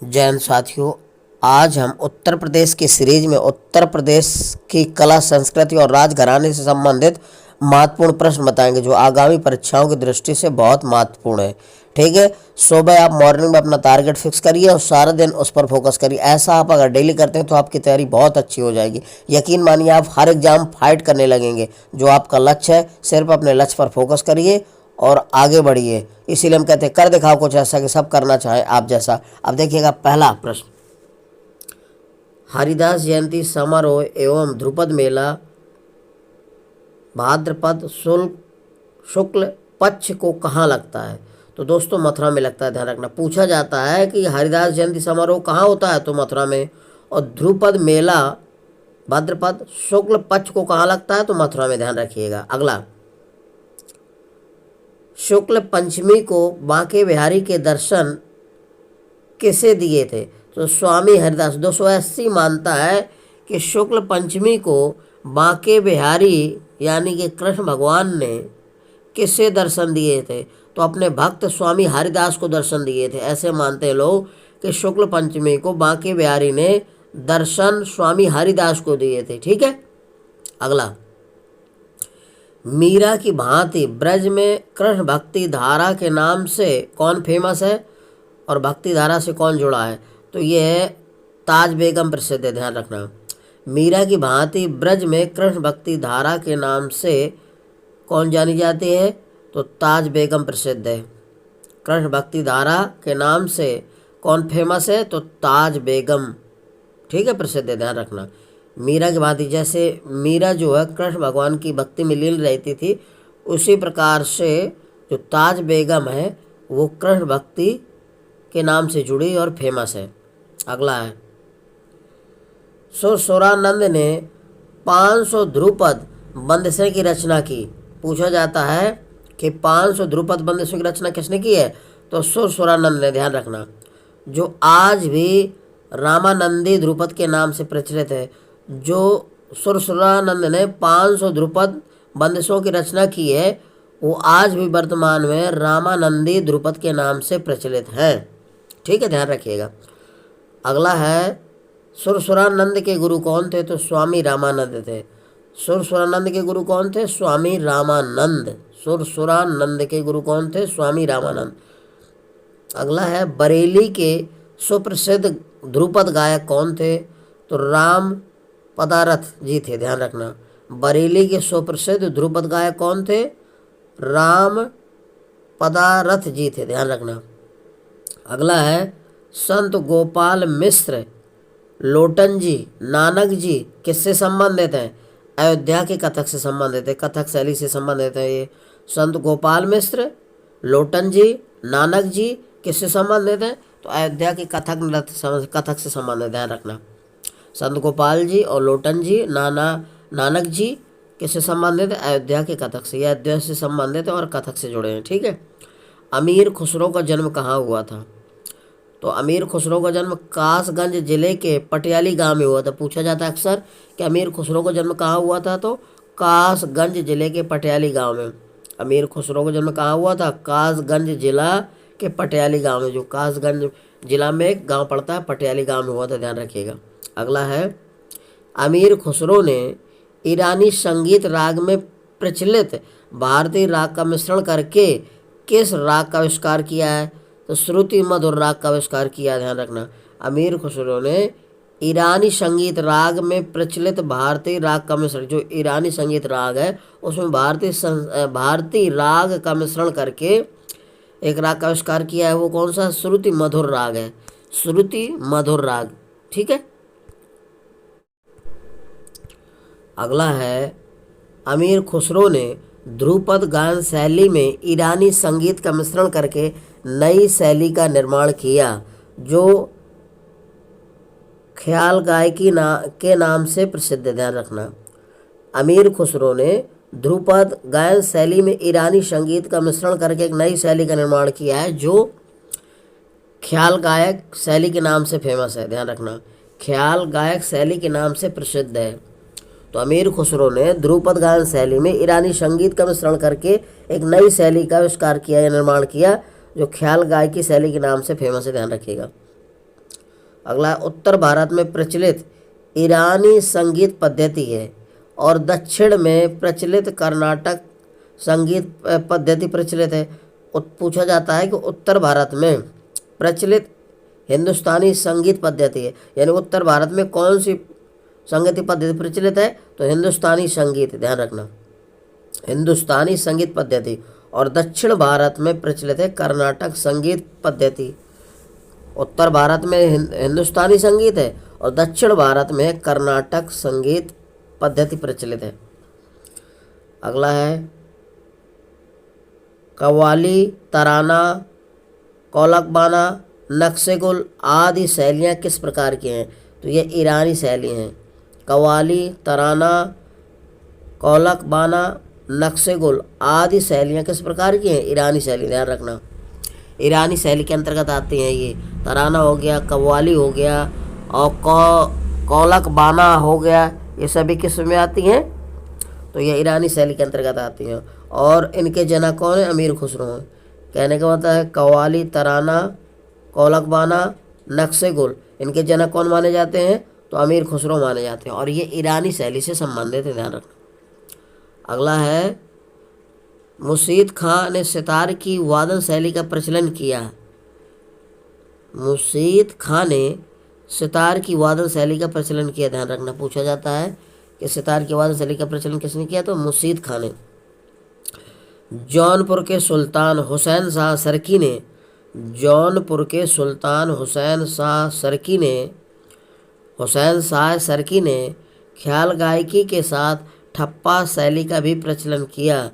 जैन साथियों, आज हम उत्तर प्रदेश की सीरीज में उत्तर प्रदेश की कला, संस्कृति और राजघराने से संबंधित महत्वपूर्ण प्रश्न बताएंगे जो आगामी परीक्षाओं की दृष्टि से बहुत महत्वपूर्ण है। ठीक है, सुबह आप मॉर्निंग में अपना टारगेट फिक्स करिए और सारा दिन उस पर फोकस करिए। ऐसा आप अगर डेली करते हैं तो आपकी तैयारी बहुत अच्छी हो जाएगी। यकीन मानिए, आप हर एग्जाम फाइट करने लगेंगे। जो आपका लक्ष्य है, सिर्फ अपने लक्ष्य पर फोकस करिए और आगे बढ़िए। इसीलिए हम कहते हैं कर दिखाओ कुछ ऐसा कि सब करना चाहें आप जैसा। अब देखिएगा पहला प्रश्न, हरिदास जयंती समारोह एवं ध्रुपद मेला भाद्रपद शुक्ल पक्ष को कहाँ लगता है? तो दोस्तों मथुरा में लगता है, ध्यान रखना। पूछा जाता है कि हरिदास जयंती समारोह कहाँ होता है, तो मथुरा में। और ध्रुपद मेला भाद्रपद शुक्ल पक्ष को कहाँ लगता है, तो मथुरा में, ध्यान रखिएगा। अगला, शुक्ल पंचमी को बांके बिहारी के दर्शन किसे दिए थे? तो स्वामी हरिदास। 280 मानता है कि शुक्ल पंचमी को बांके बिहारी यानी कि कृष्ण भगवान ने किसे दर्शन दिए थे? तो अपने भक्त स्वामी हरिदास को दर्शन दिए थे। ऐसे मानते हैं लोग कि शुक्ल पंचमी को बांके बिहारी ने दर्शन स्वामी हरिदास को दिए थे। ठीक है। अगला, मीरा की भांति ब्रज में कृष्ण भक्ति धारा के नाम से कौन फेमस है और भक्ति धारा से कौन जुड़ा है? तो ये है ताज बेगम प्रसिद्ध है, ध्यान रखना। मीरा की भांति ब्रज में कृष्ण भक्ति धारा के नाम से कौन जानी जाती है? तो ताज बेगम प्रसिद्ध है। कृष्ण भक्ति धारा के नाम से कौन फेमस है? तो ताज बेगम। ठीक है, प्रसिद्ध है, ध्यान रखना। मीरा की भांति, जैसे मीरा जो है कृष्ण भगवान की भक्ति में लीन रहती थी, उसी प्रकार से जो ताज बेगम है वो कृष्ण भक्ति के नाम से जुड़ी और फेमस है। अगला है, सुरसुरानंद ने 500 ध्रुपद बंदिशें की रचना की। पूछा जाता है कि 500 ध्रुपद बंदिशों की रचना किसने की है? तो सुरसुरानंद ने, ध्यान रखना। जो आज भी रामानंदी ध्रुपद के नाम से प्रचलित है। जो सुरसुरानंद ने 500 ध्रुपद बंदिशों की रचना की है, वो आज भी वर्तमान में रामानंदी ध्रुपद के नाम से प्रचलित हैं। ठीक है, ध्यान रखिएगा। अगला है, सुरसुरानंद के गुरु कौन थे? तो स्वामी रामानंद थे। सुरसुरानंद के गुरु कौन थे? स्वामी रामानंद। सुरसुरानंद के गुरु कौन थे? स्वामी रामानंद। अगला है, बरेली के सुप्रसिद्ध ध्रुपद गायक कौन थे? तो राम पदारथ जी थे, ध्यान रखना। बरेली के सुप्रसिद्ध ध्रुपद गायक कौन थे? राम पदारथ जी थे, ध्यान रखना। अगला है, संत गोपाल मिश्र लोटन जी, नानक जी किससे संबंधित हैं? अयोध्या के कथक से संबंधित है, कथक शैली से संबंधित है ये। संत गोपाल मिश्र, लोटन जी, नानक जी किससे संबंधित है? तो अयोध्या के कथक से संबंधित, ध्यान रखना। संत गोपाल जी और लोटन जी, नानक जी किससे संबंधित है? अयोध्या के कथक से। यह अयोध्या से संबंधित है और कथक से जुड़े हैं। ठीक है। अमीर खुसरो का जन्म कहाँ हुआ था? तो अमीर खुसरो का जन्म कासगंज जिले के पटियाली गांव में हुआ था। पूछा जाता है अक्सर कि अमीर खुसरो का जन्म कहाँ हुआ था? तो कासगंज जिले के पटियाली गांव में। अमीर खुसरो का जन्म कहाँ हुआ था? कासगंज जिला के पटियाली गांव में। जो कासगंज जिला में एक गांव पड़ता है, पटियाली गांव में हुआ था, ध्यान रखिएगा। अगला है, अमीर खुसरो ने ईरानी संगीत राग में प्रचलित भारतीय राग का मिश्रण करके किस राग का आविष्कार किया है? तो श्रुति मधुर राग का आविष्कार किया, ध्यान रखना। अमीर खुसरो ने ईरानी संगीत राग में प्रचलित भारतीय राग का मिश्रण, जो ईरानी संगीत राग है उसमें भारतीय राग का मिश्रण करके एक राग का आविष्कार किया है। वो कौन सा? श्रुति मधुर राग है, श्रुति मधुर राग। ठीक है। अगला है, अमीर खुसरो ने ध्रुपद गायन शैली में ईरानी संगीत का मिश्रण करके नई शैली का निर्माण किया जो ख्याल गायकी के नाम से प्रसिद्ध है, ध्यान रखना। अमीर खुसरो ने ध्रुपद गायन शैली में ईरानी संगीत का मिश्रण करके एक नई शैली का निर्माण किया है जो ख्याल गायक शैली के नाम से फेमस है, ध्यान रखना। ख्याल गायक शैली के नाम से प्रसिद्ध है। तो अमीर खुसरो ने ध्रुपद गायन शैली में ईरानी संगीत का मिश्रण करके एक नई शैली का आविष्कार किया या निर्माण किया जो ख्याल गायकी शैली के नाम से फेमस है, ध्यान रखिएगा। अगला उत्तर भारत में प्रचलित ईरानी संगीत पद्धति है और दक्षिण में प्रचलित कर्नाटक संगीत पद्धति प्रचलित है। पूछा जाता है कि उत्तर भारत में प्रचलित हिंदुस्तानी संगीत पद्धति है, यानी उत्तर भारत में कौन सी संगीत पद्धति प्रचलित है, तो हिंदुस्तानी संगीत, ध्यान रखना, हिंदुस्तानी संगीत पद्धति। और दक्षिण भारत में प्रचलित है कर्नाटक संगीत पद्धति। उत्तर भारत में हिंदुस्तानी संगीत है और दक्षिण भारत में कर्नाटक संगीत पद्धति प्रचलित है। अगला है कव्वाली, तराना, कौलकबाना, नक्शेगुल आदि शैलियाँ किस प्रकार की हैं, तो ये ईरानी शैली हैं। कव्वाली, तराना, कौलकबाना, नक्शेगुल आदि शैलियाँ किस प्रकार की हैं, ईरानी शैली, ध्यान रखना, ईरानी शैली के अंतर्गत आती हैं ये। तराना हो गया, कव्वाली हो गया और कौलकबाना हो गया, ये सभी किस में आती हैं, तो ये ईरानी शैली के अंतर्गत आती हैं। और इनके जनक कौन है, अमीर खुसरो हैं। कहने का मतलब है कव्वाली, तराना, कौलकबाना, नक्शेगुल, इनके जनक कौन माने जाते हैं, तो अमीर खुसरो माने जाते हैं और ये ईरानी शैली से संबंधित है, ध्यान रखना। अगला है मुर्शीद खां ने सितार की वादन शैली का प्रचलन किया। मुर्शीद खां ने सितार की वादन शैली का प्रचलन किया, ध्यान रखना। पूछा जाता है कि सितार की वादन शैली का प्रचलन किसने किया, तो मुर्शीद खां ने। जौनपुर के सुल्तान हुसैन शाह सरकी ने, जौनपुर के सुल्तान हुसैन शाह सरकी ने ख्याल गायकी के साथ ठप्पा शैली का भी प्रचलन किया।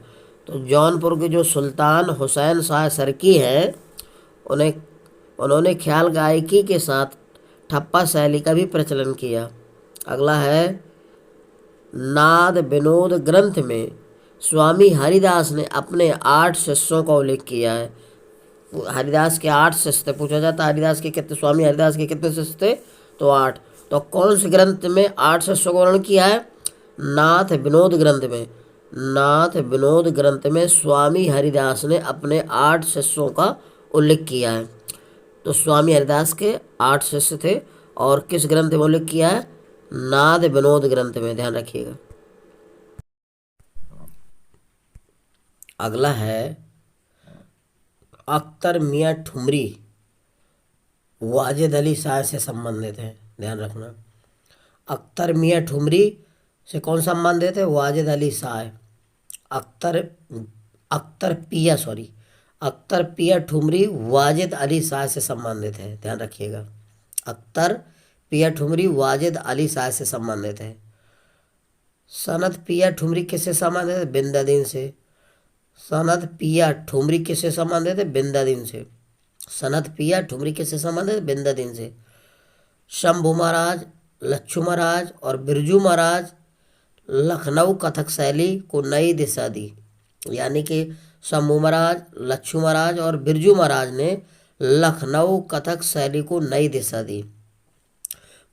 तो जौनपुर के जो सुल्तान हुसैन शाह सरकी हैं उन्होंने ख्याल गायकी के साथ ठप्पा शैली का भी प्रचलन किया। अगला है नाद विनोद ग्रंथ में स्वामी हरिदास ने अपने 8 शिष्यों का उल्लेख किया है। हरिदास के 8 शिष्य थे। पूछा जाता है स्वामी हरिदास के कितने शिष्य थे, तो 8। तो कौन से ग्रंथ में 8 शिष्यों का वर्णन किया है, नाथ विनोद ग्रंथ में। नाथ विनोद ग्रंथ में स्वामी हरिदास ने अपने 8 शिष्यों का उल्लेख किया है। तो स्वामी हरिदास के 8 शिष्य थे और किस ग्रंथ में उल्लेख किया है, नाद विनोद ग्रंथ में, ध्यान रखिएगा। अगला है अख्तर मियाँ ठुमरी वाजिद अली शाह से संबंधित है, ध्यान रखना। अख्तर मियाँ ठुमरी से कौन संबंधित है, वाजिद अली शाह। अख्तर पिया ठुमरी वाजिद अली शाह से संबंधित है, ध्यान रखिएगा। अख्तर पिया ठुमरी वाजिद अली शाह से संबंधित है। सनत पिया ठुमरी किससे संबंधित है, बिंदादीन से। सनत पिया ठुमरी किससे संबंधित है, बिंदादीन से। सनत पिया ठुमरी किससे संबंधित है, बिंदादीन से। शंभू महाराज, लच्छू महाराज और बिरजू महाराज लखनऊ कथक शैली को नई दिशा दी। यानी कि शंभू महाराज, लच्छू महाराज और बिरजू महाराज ने लखनऊ कथक शैली को नई दिशा दी।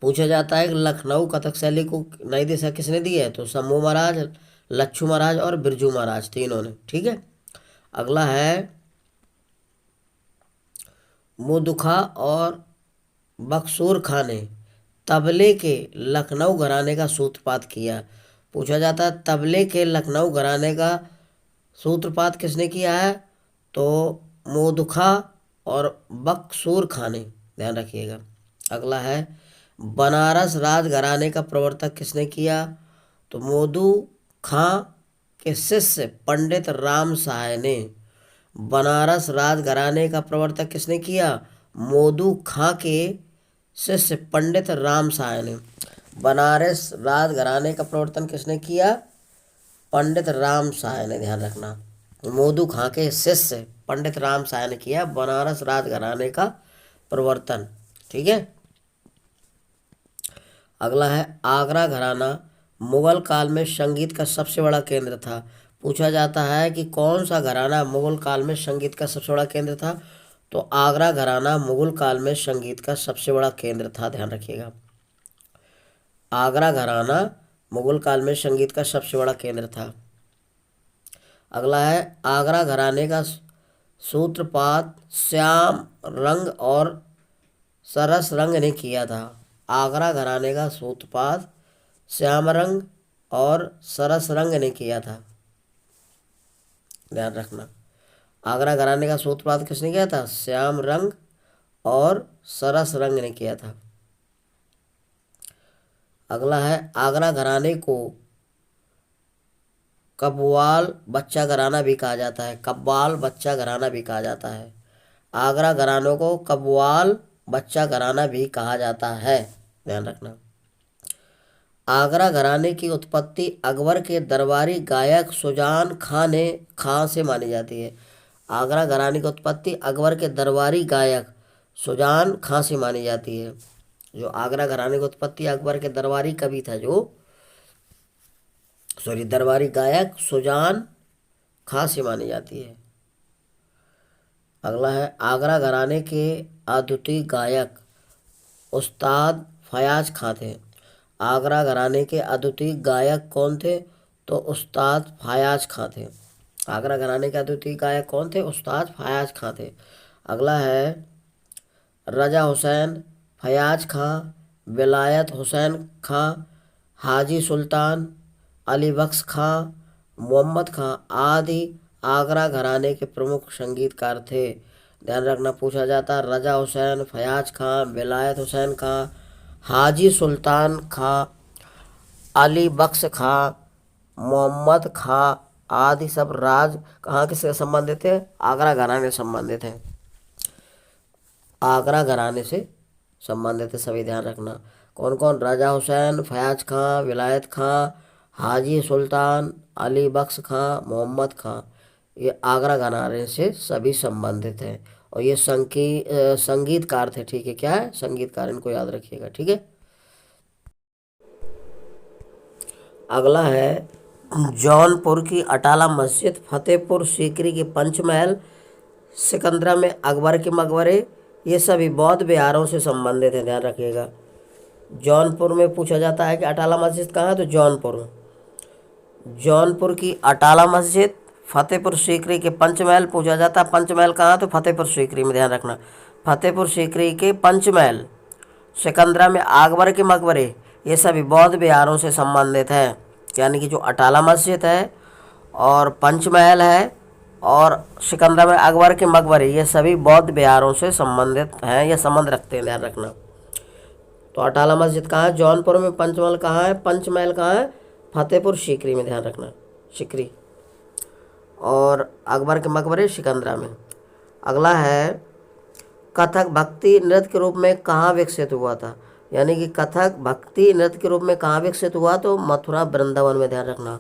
पूछा जाता है कि लखनऊ कथक शैली को नई दिशा किसने दी है, तो शंभू महाराज, लच्छू महाराज और बिरजू महाराज, तीनों ने, ठीक है। अगला है मुदुखा और बक्सूर खां ने तबले के लखनऊ घराने का सूत्रपात किया। पूछा जाता है तबले के लखनऊ घराने का सूत्रपात किसने किया है, तो मोदुखा और बक्सूर खां ने, ध्यान रखिएगा। अगला है बनारस राजघराने का प्रवर्तक किसने किया, तो मोदू खां के शिष्य पंडित राम सहाय ने। बनारस राजघराने का प्रवर्तक किसने किया, मोदू खां के शिष्य पंडित राम सहाय ने। बनारस राजघराने का प्रवर्तन किसने किया, पंडित राम सहाय ने, ध्यान रखना। मोदू खां के शिष्य पंडित राम सहाय ने किया बनारस राजघराने का प्रवर्तन, ठीक है। अगला है आगरा घराना मुगल काल में संगीत का सबसे बड़ा केंद्र था। पूछा जाता है कि कौन सा घराना मुगल काल में संगीत का सबसे बड़ा केंद्र था, तो आगरा घराना मुगल काल में संगीत का सबसे बड़ा केंद्र था, ध्यान रखिएगा। आगरा घराना मुगल काल में संगीत का सबसे बड़ा केंद्र था। अगला है आगरा घराने का सूत्रपात श्याम रंग और सरस रंग ने किया था। आगरा घराने का सूत्रपात श्याम रंग और सरस रंग ने किया था। ध्यान रखना, आगरा घराने का सूत्रपात किसने किया था? श्याम रंग और सरस रंग ने किया था। अगला है, आगरा घराने को कव्वाल बच्चा घराना भी कहा जाता है। कव्वाल बच्चा घराना भी कहा जाता है। आगरा घरानों को कव्वाल बच्चा घराना भी कहा जाता है। ध्यान रखना, आगरा घराने की उत्पत्ति अकबर के दरबारी गायक सुजान खां से मानी जाती है। आगरा घराने की उत्पत्ति अकबर के दरबारी गायक सुजान खां से मानी जाती है। जो आगरा घराने की उत्पत्ति अकबर के दरबारी कवि था, दरबारी गायक सुजान खां से मानी जाती है। अगला है, आगरा घराने के अद्वितीय गायक उस्ताद फयाज खां थे। आगरा घराने के अद्वितीय गायक कौन थे? तो उस्ताद फयाज खां थे। आगरा घराने के अद्वितीय गायक कौन थे? उस्ताद फयाज खां थे। अगला है, रजा हुसैन, फयाज खां, विलायत हुसैन खां, हाजी सुल्तान, अली बख्श खां, मोहम्मद खां आदि आगरा घराने के प्रमुख संगीतकार थे। ध्यान रखना, पूछा जाता है रजा हुसैन, फयाज खां, विलायत हुसैन खां, हाजी सुल्तान खां, अली बख्श खां, मोहम्मद खां आदि सब राज कहाँ किससे संबंधित है? आगरा घराने से संबंधित है। आगरा घराने से संबंधित है सभी, ध्यान रखना। कौन कौन? राजा हुसैन, फयाज खां, विलायत खां, हाजी सुल्तान, अली बख्श खां, मोहम्मद खां, ये आगरा घराने से सभी संबंधित हैं और ये संगीतकार थे। ठीक है, क्या है? संगीतकार, इनको याद रखिएगा। ठीक है। अगला है, जौनपुर की अटाला मस्जिद, फतेहपुर सीकरी के पंचमहल, सिकंदरा में अकबर के मकबरे, ये सभी बौद्ध विहारों से संबंधित हैं। ध्यान रखिएगा, जौनपुर में पूछा जाता है कि अटाला मस्जिद कहाँ है? तो जौनपुर। जौनपुर की अटाला मस्जिद, फतेहपुर सीकरी के पंचमहल पूछा जाता है। पंचमहल कहाँ? तो फतेहपुर सीकरी में। ध्यान रखना, फतेहपुर सीकरी के पंचमहल, सिकंदरा में अकबर के मकबरे, ये सभी बौद्ध विहारों से संबंधित है। यानी कि जो अटाला मस्जिद है और पंचमहल है और सिकंदरा में अकबर के मकबरे, ये सभी बौद्ध विहारों से संबंधित हैं या संबंध रखते हैं। ध्यान रखना, तो अटाला मस्जिद कहाँ है? जौनपुर में। पंचमहल कहाँ है? पंचमहल कहाँ है? फतेहपुर सीकरी में। ध्यान रखना, सीकरी। और अकबर के मकबरे सिकंदरा में। अगला है, कथक भक्ति नृत्य के रूप में कहाँ विकसित हुआ था? यानी कि कथक भक्ति नृत्य के रूप में कहाँ विकसित हुआ? तो मथुरा वृंदावन में। ध्यान रखना,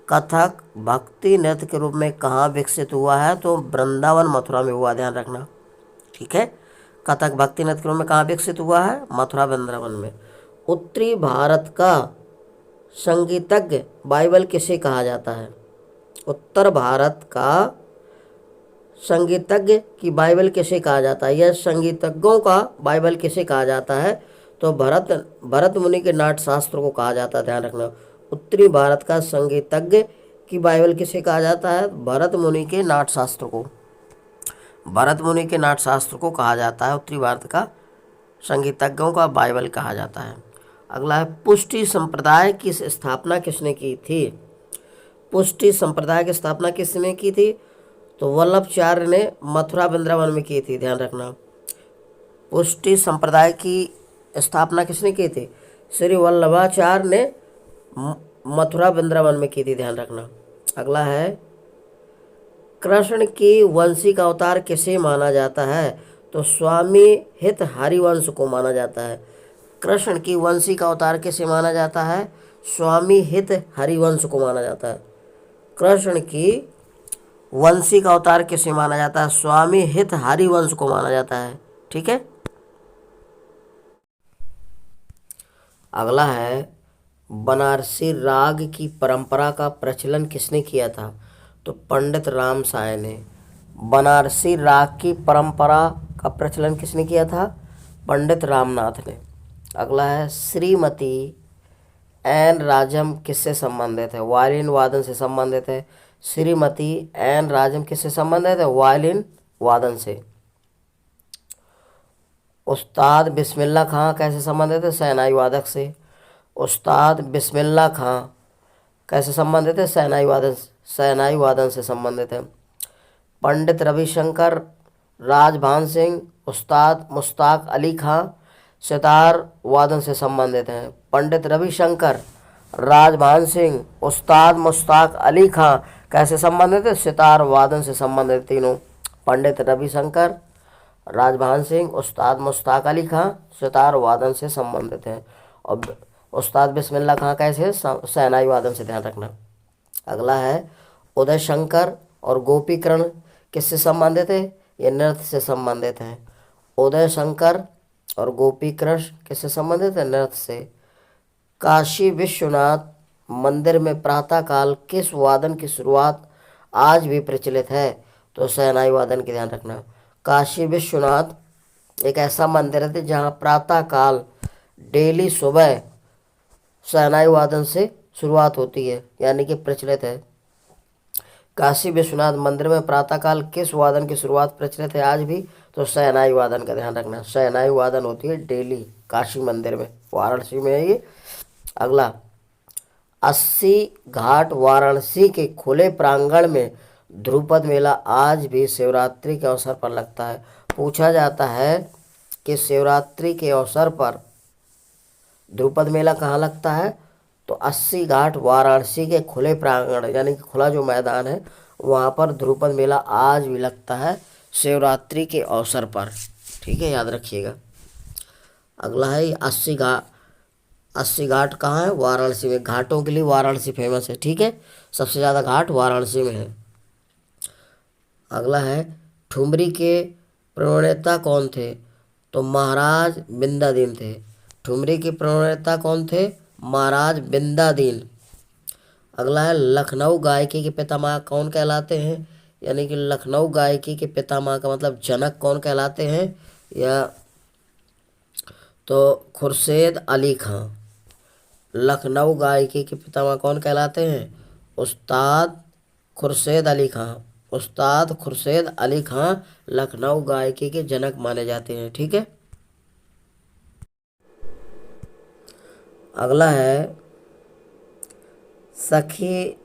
कथक भक्ति नृत्य के रूप में कहाँ विकसित हुआ है? तो वृंदावन मथुरा में हुआ। ध्यान रखना, ठीक है। कथक भक्ति नृत्य के रूप में कहाँ विकसित हुआ है? मथुरा वृंदावन में। उत्तरी भारत का संगीतज्ञ बाइबल किसे कहा जाता है? उत्तर भारत का संगीतज्ञ की बाइबल किसे कहा जाता है? यह संगीतज्ञों का बाइबल किसे कहा जाता है? तो भरत मुनि के नाट्यशास्त्र को कहा जाता है। ध्यान रखना, उत्तरी भारत का संगीतज्ञ की बाइबल किसे कहा जाता है? भरत मुनि के नाट्यशास्त्र को। भरत मुनि के नाट्यशास्त्र को कहा जाता है उत्तरी भारत का संगीतज्ञों का बाइबल कहा जाता है। अगला है, पुष्टि संप्रदाय की स्थापना किसने की थी? पुष्टि संप्रदाय की स्थापना किसने की थी? तो वल्लभाचार्य ने मथुरा वृंदावन में की थी। ध्यान रखना, पुष्टि संप्रदाय की स्थापना किसने की थी? श्री वल्लभाचार्य ने मथुरा वृंदावन में की थी। ध्यान रखना। अगला है, कृष्ण की वंशी का अवतार किसे माना जाता है? तो स्वामी हित हरिवंश को माना जाता है। कृष्ण की वंशी का अवतार किसे माना जाता है? स्वामी हित हरिवंश को माना जाता है। कृष्ण की वंशी का अवतार किसे माना जाता है? स्वामी हित हरिवंश को माना जाता है। ठीक है। अगला है, बनारसी राग की परंपरा का प्रचलन किसने किया था? तो पंडित राम साय ने। बनारसी राग की परंपरा का प्रचलन किसने किया था? पंडित रामनाथ ने। अगला है, श्रीमती एन राजम किससे संबंधित है? वायलिन वादन से संबंधित है। श्रीमती एन राजम किससे संबंधित है? वायलिन वादन से। उस्ताद बिस्मिल्लाह खां कैसे संबंधित है? शहनाई वादक से। उस्ताद बिस्मिल्लाह खां कैसे संबंधित है? शहनाई वादन से संबंधित है। पंडित रविशंकर राजभान सिंह उस्ताद मुश्ताक अली खां सितार वादन से संबंधित हैं। पंडित रविशंकर राजभान सिंह उस्ताद मुश्ताक अली खां कैसे संबंधित है? सितार वादन से संबंधित तीनों। पंडित रविशंकर राजभान सिंह उस्ताद मुश्ताक अली खां सितार वादन से संबंधित हैं। और उस्ताद बिस्मिल्लाह खां कैसे? शहनाई वादन से, ध्यान रखना। अगला है उदय शंकर और गोपीकरण किससे संबंधित है? ये नृत्य से संबंधित है। उदय शंकर और गोपीकरण किससे संबंधित है? नृत्य से। काशी विश्वनाथ मंदिर में प्रातःकाल किस वादन की शुरुआत आज भी प्रचलित है? तो शहनाई वादन की, ध्यान रखना। काशी विश्वनाथ एक ऐसा मंदिर है जहाँ प्रातःकाल डेली सुबह शहनाई वादन से शुरुआत होती है, यानी कि प्रचलित है। काशी विश्वनाथ मंदिर में प्रातःकाल किस वादन की शुरुआत प्रचलित है आज भी? तो शहनाई वादन का, ध्यान रखना। शहनाई वादन होती है डेली काशी मंदिर में, वाराणसी में है ये। अगला 80 घाट वाराणसी के खुले प्रांगण में ध्रुपद मेला आज भी शिवरात्रि के अवसर पर लगता है। पूछा जाता है कि शिवरात्रि के अवसर पर ध्रुपद मेला कहाँ लगता है? तो 80 घाट वाराणसी के खुले प्रांगण, यानी कि खुला जो मैदान है, वहाँ पर ध्रुपद मेला आज भी लगता है शिवरात्रि के अवसर पर। ठीक है, याद रखिएगा। अगला है 80 घाट कहाँ है? वाराणसी में। घाटों के लिए वाराणसी फेमस है। ठीक है, सबसे ज़्यादा घाट वाराणसी में है। अगला है ठुमरी के प्रणेता कौन थे? तो महाराज बिंदादीन थे। ठुमरी के प्रणेता कौन थे? महाराज बिंदादीन। अगला है लखनऊ गायकी के पितामह कौन कहलाते हैं? यानी कि लखनऊ गायकी के पितामह का मतलब जनक कौन कहलाते हैं? या तो खुर्शीद अली खां। लखनऊ गायकी के पितामह कौन कहलाते हैं? उस्ताद खुर्शीद अली खां। उस्ताद खुर्शीद अली खां लखनऊ गायकी के जनक माने जाते हैं। ठीक है। अगला है सखी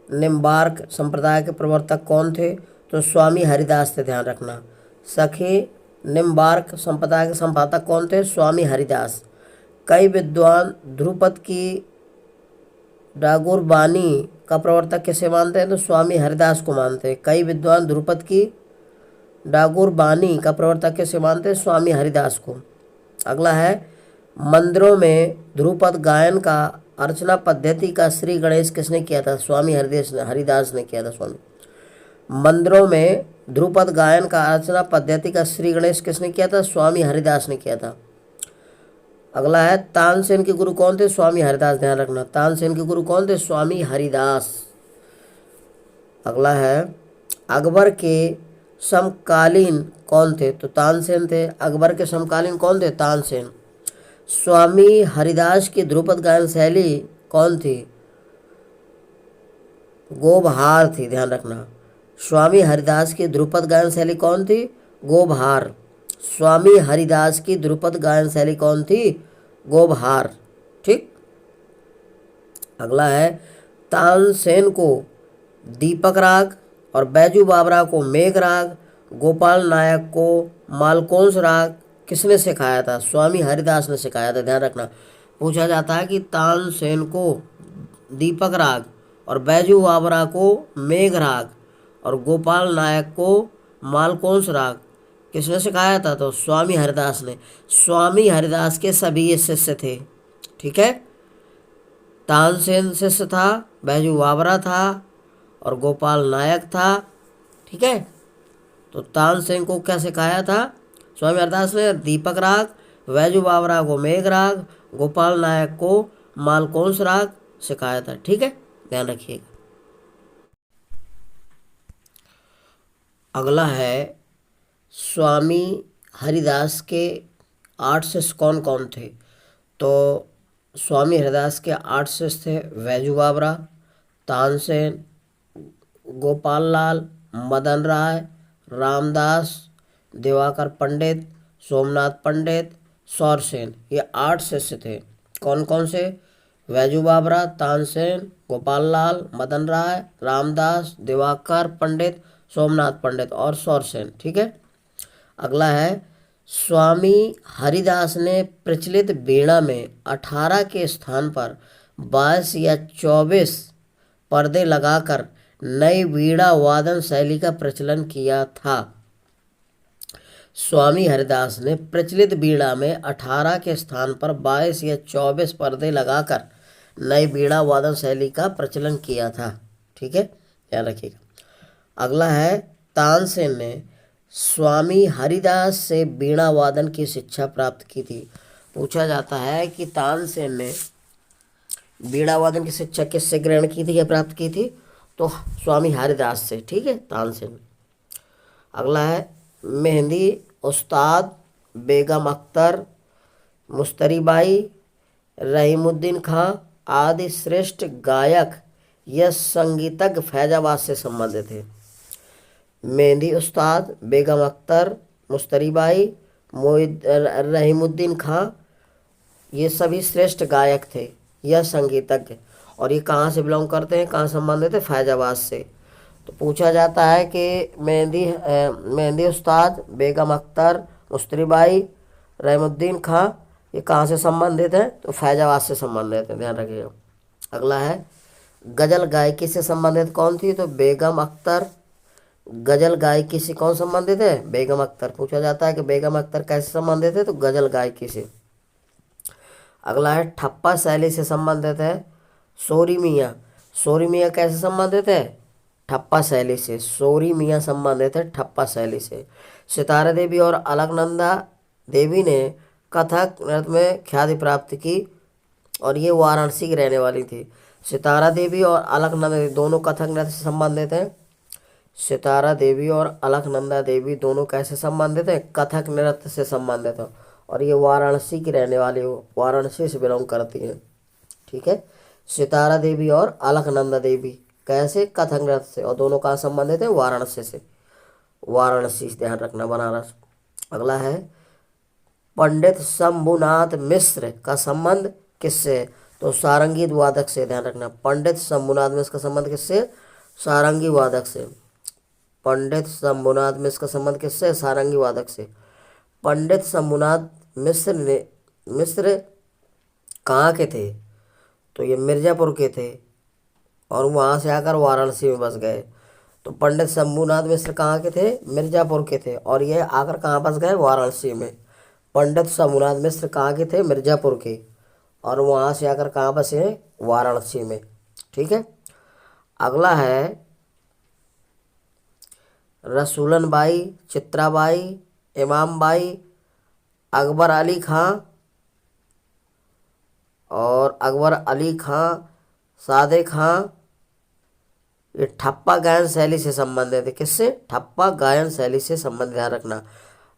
निम्बार्क संप्रदाय के प्रवर्तक कौन थे? तो स्वामी हरिदास थे, ध्यान रखना। सखी निम्बार्क संप्रदाय के संपादक कौन थे? स्वामी हरिदास। कई विद्वान ध्रुपद की डागुर बानी का प्रवर्तक किसे मानते हैं? तो स्वामी हरिदास को मानते हैं। कई विद्वान ध्रुपद की डागुर बानी का प्रवर्तक किसे मानते हैं? स्वामी हरिदास को। अगला है मंदिरों में ध्रुपद गायन का अर्चना पद्धति का श्री गणेश किसने किया था? स्वामी हरिदास ने किया था। स्वामी मंदिरों में ध्रुपद गायन का अर्चना पद्धति का श्री गणेश किसने किया था? स्वामी हरिदास ने किया था। अगला है तानसेन के गुरु कौन थे? स्वामी हरिदास, ध्यान रखना। तानसेन के गुरु कौन थे? स्वामी हरिदास। अगला है अकबर के समकालीन कौन थे? तो तानसेन थे। अकबर के समकालीन कौन थे? तानसेन। स्वामी हरिदास की ध्रुपद गायन शैली कौन थी? गोबहार थी, ध्यान रखना। स्वामी हरिदास की ध्रुपद गायन शैली कौन थी? गोबहार। स्वामी हरिदास की ध्रुपद गायन शैली कौन थी? गोबहार। ठीक। अगला है तानसेन को दीपक राग और बैजू बावरा को मेघ राग, गोपाल नायक को मालकोंस राग किसने सिखाया था? स्वामी हरिदास ने सिखाया था, ध्यान रखना। पूछा जाता है कि तानसेन को दीपक राग और बैजू बावरा को मेघ राग और गोपाल नायक को मालकोंस राग किसने सिखाया था? तो स्वामी हरिदास ने। स्वामी हरिदास के सभी ये शिष्य थे। ठीक है, तानसेन शिष्य था, बैजू बावरा था और गोपाल नायक था। ठीक है, तो तानसेन को क्या सिखाया था? स्वामी हरिदास ने दीपक राग, बैजू बावरा को मेघ राग, गोपाल नायक को मालकोंस राग सिखाया था। ठीक है, ध्यान रखिएगा। अगला है स्वामी हरिदास के 8 शिष्य कौन कौन थे? तो स्वामी हरिदास के 8 शिष्य थे बैजू बावरा, तानसेन, गोपाल लाल, मदन राय, रामदास, दिवाकर पंडित, सोमनाथ पंडित, सौरसेन, ये 8 शिष्य थे। कौन कौन से? वैजू बाबरा, तानसेन, गोपाल लाल, मदन राय, रामदास, दिवाकर पंडित, सोमनाथ पंडित और सौरसेन। ठीक है। अगला है, स्वामी हरिदास ने प्रचलित वीणा में 18 के स्थान पर 22 या 24 पर्दे लगाकर नई वीणा वादन शैली का प्रचलन किया था। स्वामी हरिदास ने प्रचलित वीणा में 18 के स्थान पर 22 या 24 पर्दे लगाकर नई वीणा वादन शैली का प्रचलन किया था। ठीक है, ध्यान रखिएगा। अगला है, तानसेन ने स्वामी हरिदास से वीणा वादन की शिक्षा प्राप्त की थी। पूछा जाता है कि तानसेन ने वीणा वादन की शिक्षा किससे ग्रहण की थी या प्राप्त की थी? तो स्वामी हरिदास से। ठीक है, तानसेन। अगला है, मेहंदी उस्ताद, बेगम अख्तर, मुस्तरीबाई, रहीमुद्दीन खां आदि श्रेष्ठ गायक या संगीतज्ञ फैजाबाद से संबंधित थे। मेहंदी उस्ताद, बेगम अख्तर, मुस्तरीबाई, रहीमुद्दीन खां, ये सभी श्रेष्ठ गायक थे या संगीतज्ञ। और ये कहाँ से बिलोंग करते हैं, कहाँ संबंधित है? फैजाबाद से। तो पूछा जाता है कि मेहंदी उस्ताद, बेगम अख्तर, मुस्तरीबाई, रहीमुद्दीन खां, ये कहाँ से संबंधित है? तो फैजाबाद से संबंधित है, ध्यान रखिएगा। अगला है, गजल गायकी से संबंधित कौन थी? तो बेगम अख्तर। गजल गायकी से कौन संबंधित है? बेगम अख्तर। पूछा जाता है कि बेगम अख्तर कैसे संबंधित है? तो गजल गायकी से। अगला है, ठप्पा शैली से संबंधित है सोरी मियाँ। सोरी मियाँ कैसे संबंधित है? ठप्पा शैली से। सोरी मियाँ संबंधित है ठप्पा शैली से। सितारा देवी और अलकनंदा देवी ने कथक नृत्य में ख्याति प्राप्त की और ये वाराणसी की रहने वाली थी। सितारा देवी और अलकनंदा देवी दोनों कथक नृत्य से संबंधित हैं। सितारा देवी और अलकनंदा देवी दोनों कैसे संबंधित हैं? कथक नृत्य से संबंधित हैं और ये वाराणसी की रहने वाली हो, वाराणसी से बिलोंग करती हैं। ठीक है, सितारा देवी और अलकनंदा देवी कैसे? कथक नृत्य से। और दोनों कहाँ संबंधित है? वाराणसी से। वाराणसी, ध्यान रखना, बनारस। अगला है, पंडित शंभुनाथ मिश्र का संबंध किससे? तो सारंगी वादक से, ध्यान रखना। पंडित शंभुनाथ मिश्र का संबंध किससे? सारंगी वादक से। पंडित शंभुनाथ मिश्र का संबंध किससे? सारंगी वादक से। पंडित शंभुनाथ मिश्र कहाँ के थे? तो ये मिर्ज़ापुर के थे और वहाँ से आकर वाराणसी में बस गए। तो पंडित शंभुनाथ मिश्र कहाँ के थे? मिर्ज़ापुर के थे और ये आकर कहाँ बस गए? वाराणसी में। पंडित शंभुनाथ मिश्र कहाँ के थे? मिर्ज़ापुर के, और वहाँ से आकर कहाँ बसे? वाराणसी में। ठीक है। अगला है, रसूलन बाई, चित्राबाई, इमाम बाई, अकबर अली खां और अकबर अली खां, सादे खां, ये ठप्पा गायन शैली से संबंधित है। किससे? ठप्पा गायन शैली से संबंधित, ध्यान रखना।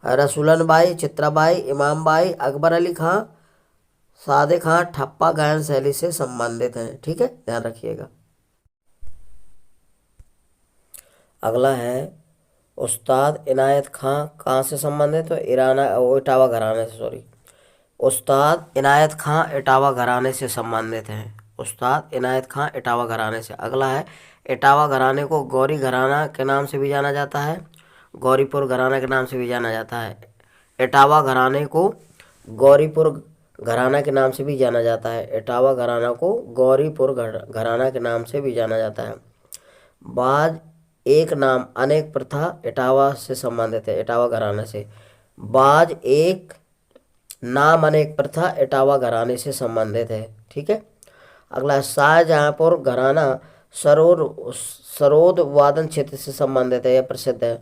रसूलन बाई, चित्राबाई, इमाम बाई, अकबर अली खां, सादे खां ठप्पा गायन शैली से संबंधित हैं। ठीक है, ध्यान रखिएगा। अगला है, उस्ताद इनायत खां कहाँ से संबंधित? तो इटावा घराने से, सॉरी। उस्ताद इनायत खां इटावा घराने से संबंधित हैं। उस्ताद इनायत खां इटावा घराने से। अगला है, इटावा घराने को गौरी घराना के नाम से भी जाना जाता है, गौरीपुर घराना के नाम से भी जाना जाता है। इटावा घराने को गौरीपुर घराना के नाम से भी जाना जाता है। इटावा घराना को गौरीपुर घराना के नाम से भी जाना जाता है। बाज एक नाम अनेक प्रथा इटावा से संबंधित है, इटावा घराने से। बाज एक नाम अनेक प्रथा इटावा घराने से संबंधित है। ठीक है। अगला, शाहजहाँपुर घराना सरोद वादन क्षेत्र से संबंधित है, यह प्रसिद्ध है।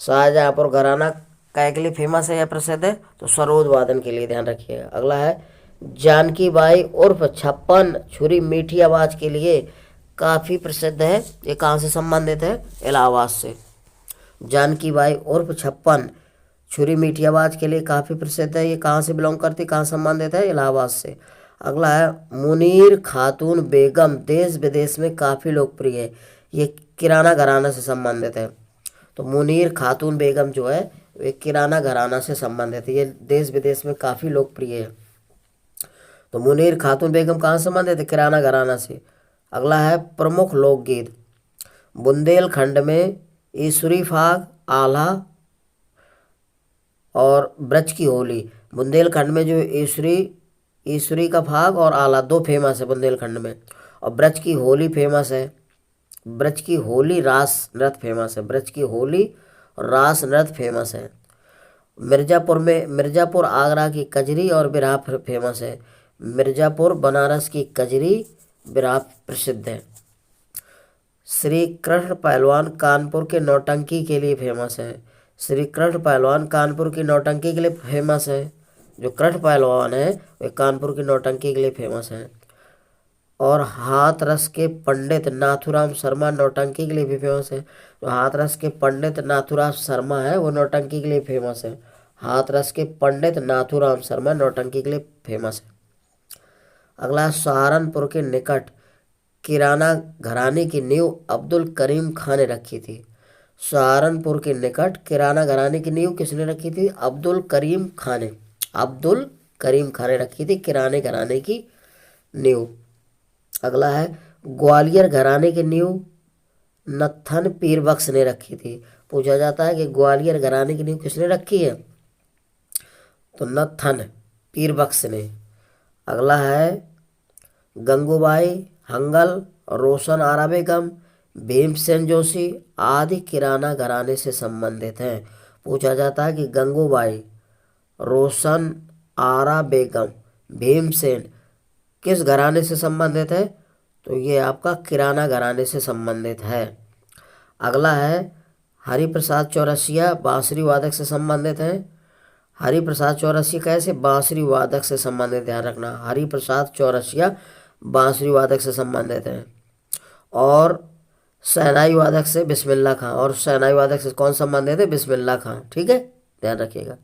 शाहजहाँपुर घराना काय के लिए फेमस है या प्रसिद्ध है? तो सरोद वादन के लिए, ध्यान रखिएगा। अगला है, जानकी बाई उर्फ छप्पन छुरी मीठी आवाज के लिए काफ़ी प्रसिद्ध है, ये कहाँ से संबंधित है? इलाहाबाद से। जानकी बाई उर्फ छप्पन छुरी मीठी आवाज के लिए काफ़ी प्रसिद्ध है, ये कहाँ से बिलोंग करती, कहाँ संबंधित है? इलाहाबाद से। अगला है, मुनीर खातून बेगम देश विदेश में काफ़ी लोकप्रिय है, ये किराना घराना से संबंधित है। तो मुनीर खातून बेगम जो है वे किराना घराना से संबंधित है। ये देश विदेश में काफ़ी लोकप्रिय है। तो मुनीर खातून बेगम कहाँ से संबंधित है? किराना घराना से। अगला है प्रमुख लोकगीत। बुंदेलखंड में ईश्वरी फाग, आल्हा और ब्रज की होली। बुंदेलखंड में जो ईश्वरी का फाग और आला दो फेमस है बुंदेलखंड में। और ब्रज की होली फेमस है। ब्रज की होली रास नृत्य फेमस है। ब्रज की होली और रास नृत्य फेमस है। मिर्ज़ापुर आगरा की कजरी और बिरहा फेमस है। मिर्ज़ापुर बनारस की कजरी बिरहा प्रसिद्ध है। श्री कृष्ण पहलवान कानपुर के नौटंकी के लिए फेमस है। श्री कृष्ण पहलवान कानपुर की नौटंकी के लिए फेमस है। जो कृष्ण पहलवान है वे कानपुर की नौटंकी के लिए फेमस है। और हाथरस के पंडित नाथूराम शर्मा नौटंकी के लिए भी फेमस है। जो हाथरस के पंडित नाथूराम शर्मा है वो नौटंकी के लिए फेमस है। हाथरस के पंडित नाथूराम शर्मा नौटंकी के लिए फेमस है। अगला, सहारनपुर के निकट किराना घराने की नींव अब्दुल करीम खां ने रखी थी। सहारनपुर के निकट किराना घराने की नींव किसने रखी थी? अब्दुल करीम खां ने। अब्दुल करीम खां ने रखी थी किराने घराने की नींव। अगला है, ग्वालियर घराने की नींव नत्थन पीर बख्श ने रखी थी। पूछा जाता है कि ग्वालियर घराने की नींव किसने रखी है? तो नत्थन पीर बख्श ने। अगला है, गंगूबाई, हंगल, रोशन आरा बेगम, भीमसेन जोशी आदि किराना घराने से संबंधित हैं। पूछा जाता है कि गंगूबाई, रोशन आरा बेगम, भीमसेन किस घराने से संबंधित है? तो ये आपका किराना घराने से संबंधित है। अगला है, हरिप्रसाद चौरसिया बांसुरी वादक से संबंधित है। हरिप्रसाद चौरसिया कैसे? बांसुरी वादक से संबंधित, ध्यान रखना। हरिप्रसाद चौरसिया बांसुरी वादक से संबंधित है। और शहनाई वादक से बिस्मिल्लाह खां। और शहनाई वादक से कौन संबंधित है? बिस्मिल्लाह खां। ठीक है, ध्यान रखिएगा।